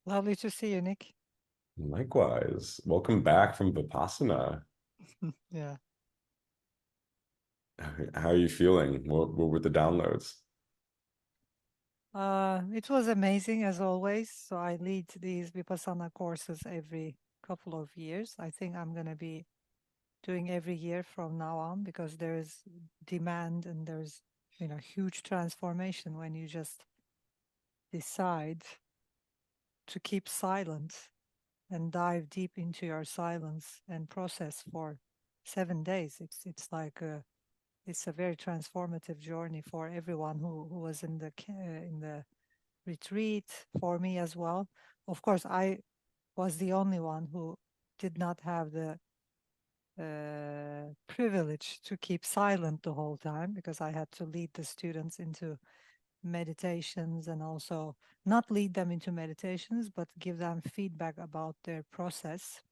Lovely to see you, Nick. Likewise. Welcome back from Vipassana. Yeah. How are you feeling? What were the downloads? It was amazing as always. So I lead these Vipassana courses every couple of years. I think I'm going to be doing every year from now on because there is demand and there's, huge transformation when you just decide to keep silent and dive deep into your silence and process for 7 days. It's like it's a very transformative journey for everyone who was in the retreat, for me as well. Of course, I was the only one who did not have the privilege to keep silent the whole time because I had to lead the students into meditations and also not lead them into meditations, but give them feedback about their process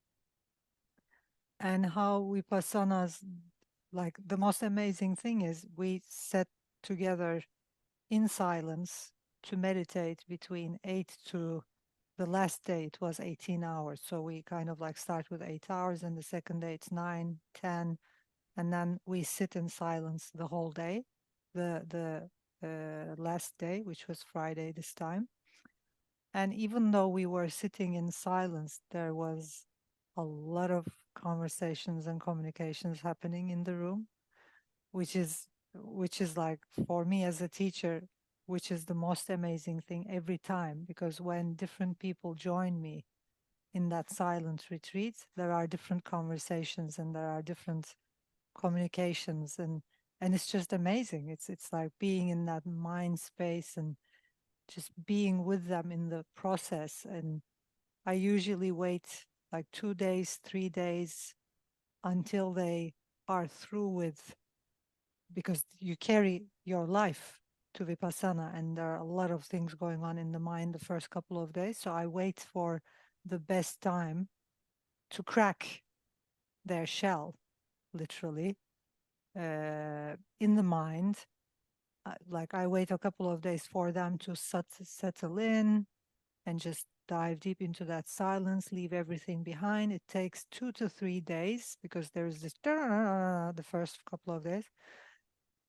and how Vipassanas, like the most amazing thing is we sat together in silence to meditate between 8 to the last day it was 18 hours. So we kind of like start with 8 hours and the second day it's 9, 10, and then we sit in silence the whole day. The last day, which was Friday this time. And even though we were sitting in silence, there was a lot of conversations and communications happening in the room, which is which is like for me as a teacher, which is the most amazing thing every time because when different people join me in that silent retreat, there are different conversations and there are different communications and it's just amazing. It's like being in that mind space and just being with them in the process. And I usually wait like 2 days, 3 days until they are through with, because you carry your life to Vipassana and there are a lot of things going on in the mind the first couple of days. So I wait for the best time to crack their shell, literally, in the mind. Like I wait a couple of days for them to settle in and just dive deep into that silence, leave everything behind. It takes 2 to 3 days because there's this the first couple of days.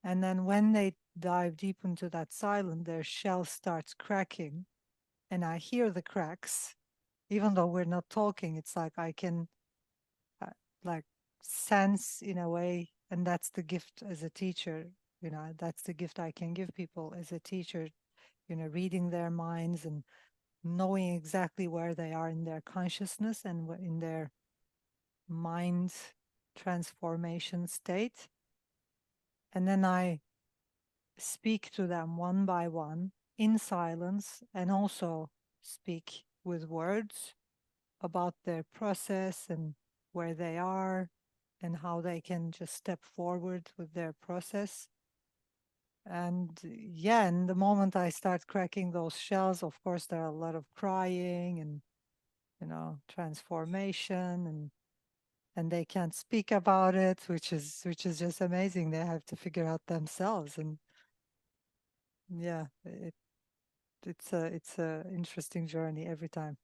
And then when they dive deep into that silence, their shell starts cracking. And I hear the cracks. Even though we're not talking, it's like I can uh, like sense in a way. And that's the gift as a teacher. That's the gift I can give people as a teacher, reading their minds and knowing exactly where they are in their consciousness and in their mind transformation state. And then I speak to them one by one in silence and also speak with words about their process and where they are and how they can just step forward with their process. And yeah, and the moment I start cracking those shells, of course, there are a lot of crying and, transformation and they can't speak about it, which is just amazing. They have to figure out themselves. And yeah, it's a interesting journey every time.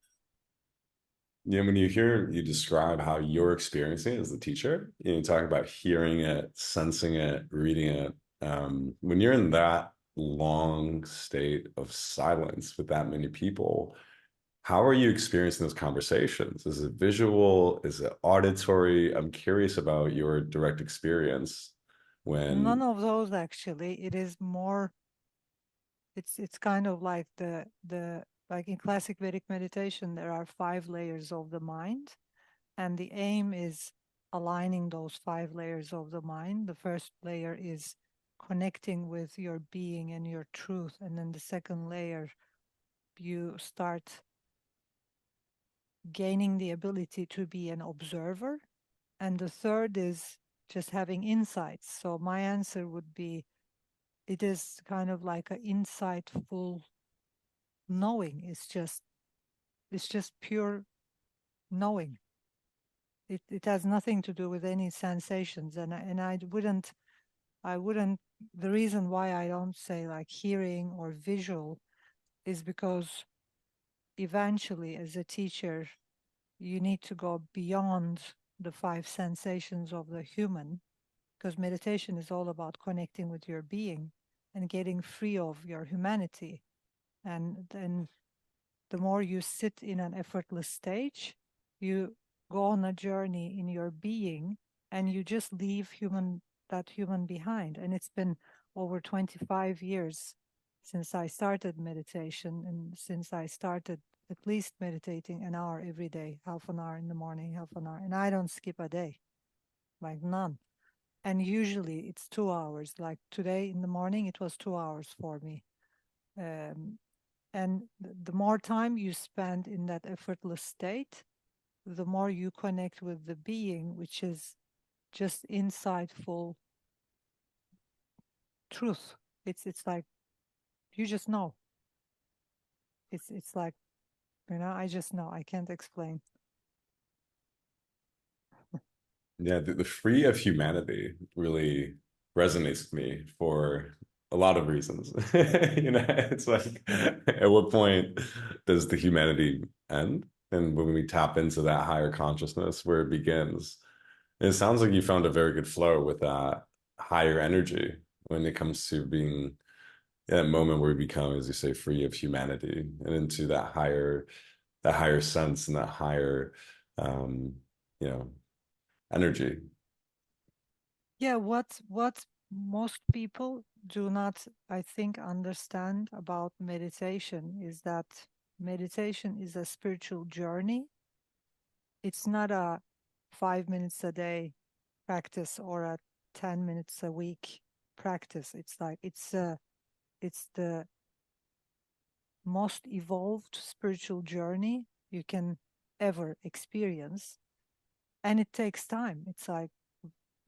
Yeah, when you hear you describe how you're experiencing it as the teacher, you talk about hearing it, sensing it, reading it. When you're in that long state of silence with that many people, how are you experiencing those conversations? Is it visual? Is it auditory? I'm curious about your direct experience None when, of those actually. It is more. It's kind of like the like in classic Vedic meditation, there are 5 layers of the mind, and the aim is aligning those 5 layers of the mind. The first layer is connecting with your being and your truth, and then the second layer you start gaining the ability to be an observer. And the third is just having insights. So my answer would be it is kind of like an insightful knowing. It's just pure knowing. It has nothing to do with any sensations. And I wouldn't the reason why I don't say like hearing or visual is because eventually, as a teacher, you need to go beyond the five sensations of the human, because meditation is all about connecting with your being and getting free of your humanity. And then the more you sit in an effortless stage, you go on a journey in your being, and you just leave that human behind. And it's been over 25 years since I started meditation, and since I started at least meditating an hour every day, half an hour in the morning, half an hour, and I don't skip a day, like none. And usually it's 2 hours. Like today in the morning, it was 2 hours for me. And the more time you spend in that effortless state, the more you connect with the being, which is just insightful truth. It's like you just know. It's like, I just know. I can't explain. Yeah, the free of humanity really resonates with me for a lot of reasons. It's like, at what point does the humanity end? And when we tap into that higher consciousness, where it begins. And it sounds like you found a very good flow with that higher energy when it comes to being that moment where we become, as you say, free of humanity and into that higher sense and that higher, um, you know, energy. Yeah, what most people do not, I think, understand about meditation is that meditation is a spiritual journey. It's not a 5 minutes a day practice or a 10 minutes a week practice. It's like it's the most evolved spiritual journey you can ever experience, and it takes time. It's like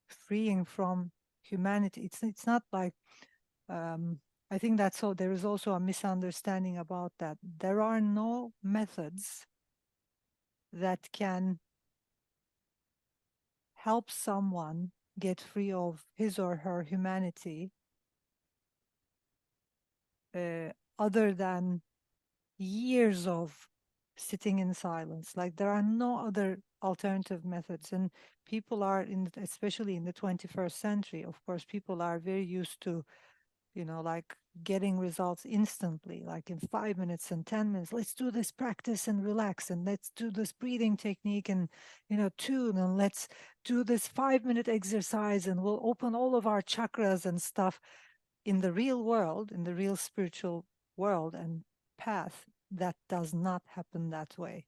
freeing from humanity. It's not like I think that's so. There is also a misunderstanding about that. There are no methods that can help someone get free of his or her humanity other than years of sitting in silence. Like there are no other alternative methods, and people are especially in the 21st century, of course, people are very used to, like getting results instantly, like in 5 minutes and 10 minutes. Let's do this practice and relax, and let's do this breathing technique and, tune, and let's do this 5-minute exercise, and we'll open all of our chakras and stuff. In the real world, in the real spiritual world and path, that does not happen that way.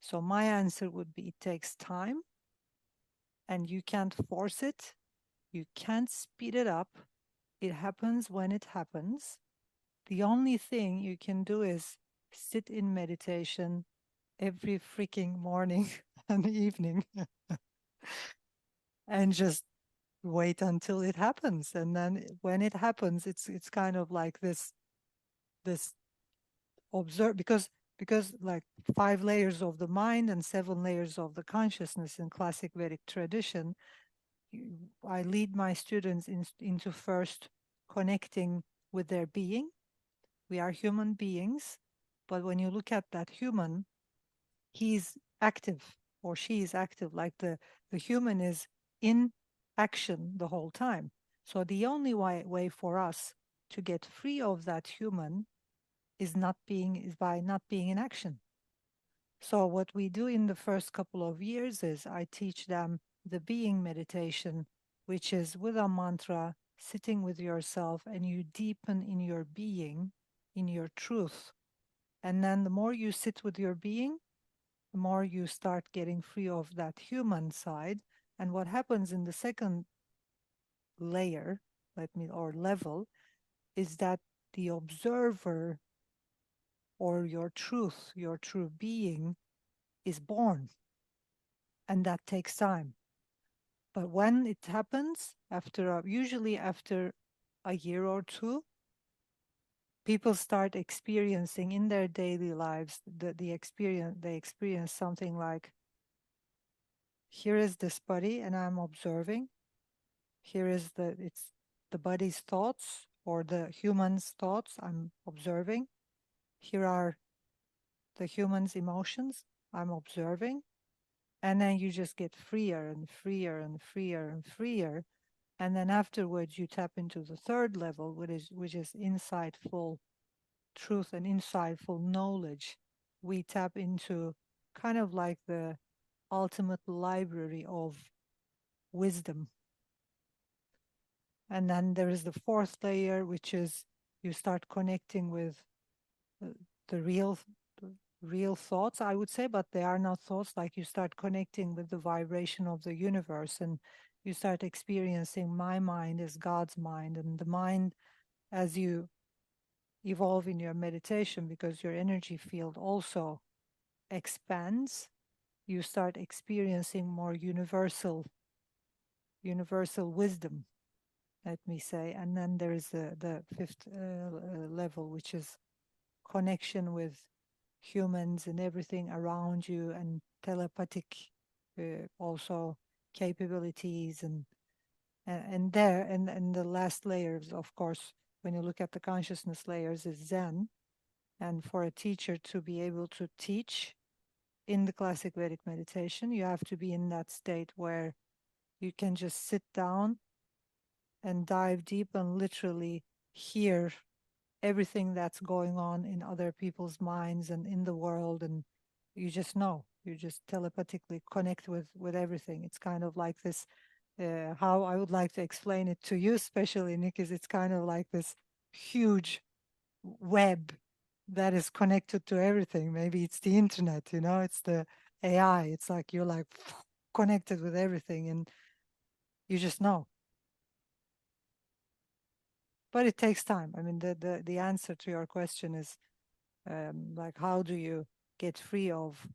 So my answer would be it takes time, and you can't force it. You can't speed it up. It happens when it happens. The only thing you can do is sit in meditation every freaking morning and evening and just wait until it happens. And then when it happens, it's kind of like this observe, because like 5 layers of the mind and 7 layers of the consciousness in classic Vedic tradition. I lead my students into first connecting with their being. We are human beings, but when you look at that human, he's active or she is active. Like the human is in action the whole time. So the only way for us to get free of that human is by not being in action. So what we do in the first couple of years is I teach them the being meditation, which is with a mantra, sitting with yourself, and you deepen in your being, in your truth. And then the more you sit with your being, the more you start getting free of that human side. And what happens in the second layer, or level, is that the observer, or your truth, your true being, is born. And that takes time. But when it happens, usually after a year or two, people start experiencing in their daily lives they experience something like, here is this body and I'm observing. Here is it's the body's thoughts or the human's thoughts I'm observing. Here are the human's emotions. I'm observing. And then you just get freer and freer and freer and freer. And then afterwards you tap into the third level, which is insightful truth and insightful knowledge. We tap into kind of like the ultimate library of wisdom. And then there is the fourth layer, which is you start connecting with the real thoughts, I would say, but they are not thoughts. Like you start connecting with the vibration of the universe, and you start experiencing my mind as God's mind, and the mind as you evolve in your meditation, because your energy field also expands, you start experiencing more universal wisdom, let me say. And then there is the fifth level, which is connection with humans and everything around you, and telepathic also capabilities, and the last layers, of course, when you look at the consciousness layers, is Zen. And for a teacher to be able to teach in the classic Vedic meditation, you have to be in that state where you can just sit down and dive deep and literally hear everything that's going on in other people's minds and in the world, and you just know, you just telepathically connect with everything. It's kind of like this, how I would like to explain it to you, especially Nick, is it's kind of like this huge web that is connected to everything. Maybe it's the internet, you know, it's the AI. It's like you're like connected with everything, and you just know. But it takes time. I mean, the answer to your question is like, how do you get free of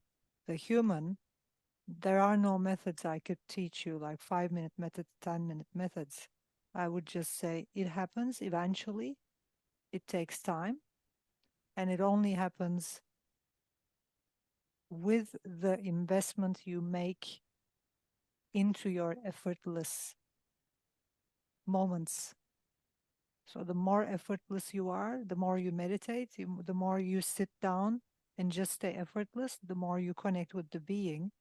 the human? There are no methods I could teach you, like 5-minute methods, 10-minute methods. I would just say it happens eventually. It takes time, and it only happens with the investment you make into your effortless moments. So the more effortless you are, the more you meditate, the more you sit down and just stay effortless, the more you connect with the being.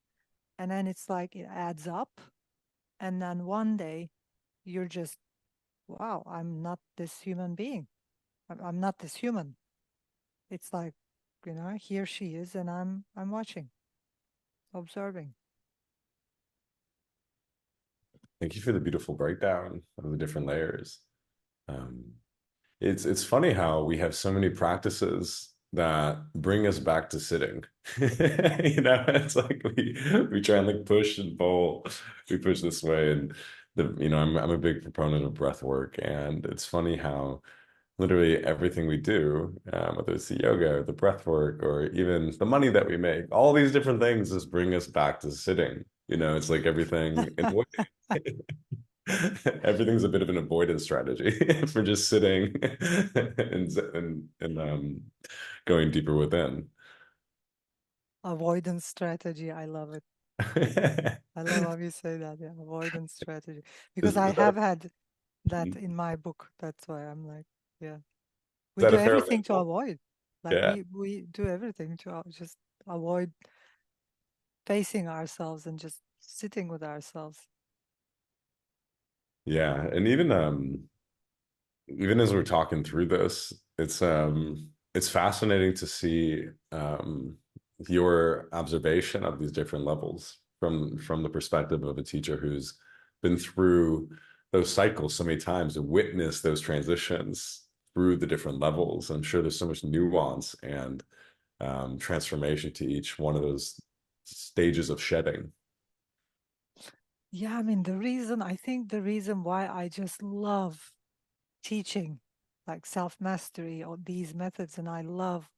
And then it's like it adds up. And then one day you're just, wow, I'm not this human being. I'm not this human. It's like, you know, here she is, and I'm watching, observing. Thank you for the beautiful breakdown of the different layers. Um, it's funny how we have so many practices that bring us back to sitting. You know, it's like we try and like push and pull, we push this way, and I'm a big proponent of breath work, and it's funny how literally everything we do, whether it's the yoga or the breath work or even the money that we make, all these different things just bring us back to sitting. You know, it's like everything in a way. Everything's a bit of an avoidance strategy for just sitting and going deeper within. Avoidance strategy. I love it. I love how you say that. Yeah, avoidance strategy. Because I Is that, have had that is in my book. That's why I'm like, yeah. We that do a fair everything to example? avoid. Like Yeah. we do everything to just avoid facing ourselves and just sitting with ourselves. Yeah. And even as we're talking through this, it's fascinating to see your observation of these different levels from the perspective of a teacher who's been through those cycles so many times and witnessed those transitions through the different levels. I'm sure there's so much nuance and transformation to each one of those stages of shedding. Yeah, I mean, I think the reason why I just love teaching like self-mastery or these methods, and I love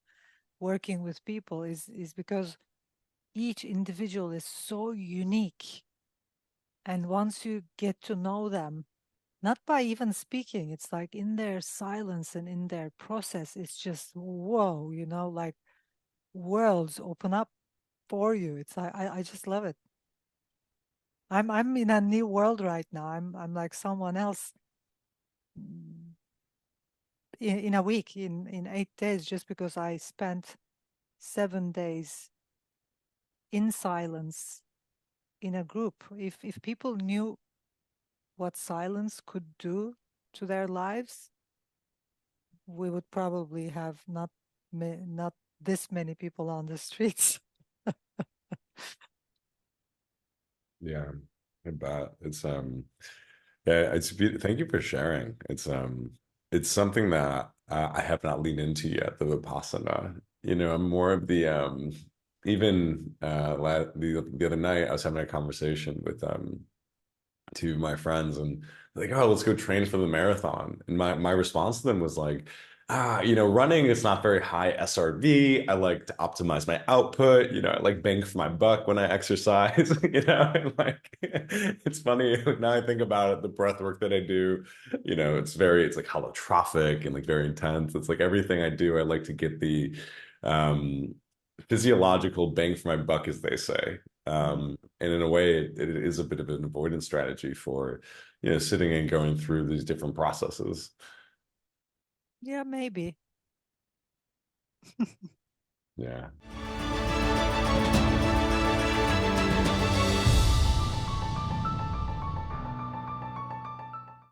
working with people is because each individual is so unique. And once you get to know them, not by even speaking, it's like in their silence and in their process, it's just whoa, you know, like worlds open up for you. It's like I just love it. I'm in a new world right now. I'm like someone else, mm, in a week, in 8 days, just because I spent 7 days in silence in a group. If people knew what silence could do to their lives, we would probably have not this many people on the streets. Yeah, I bet. Yeah, thank you for sharing. It's something that I have not leaned into yet, the Vipassana. You know, I'm more of the even the other night I was having a conversation with two of my friends, and like, oh, let's go train for the marathon. And my response to them was like, you know, running is not very high SRV. I like to optimize my output. You know, I like bang for my buck when I exercise. You know, and like it's funny now I think about it, the breath work that I do. You know, it's like holotrophic and like very intense. It's like everything I do, I like to get the um physiological bang for my buck, as they say. And in a way, it is a bit of an avoidance strategy for, you know, sitting and going through these different processes. Yeah, maybe. Yeah.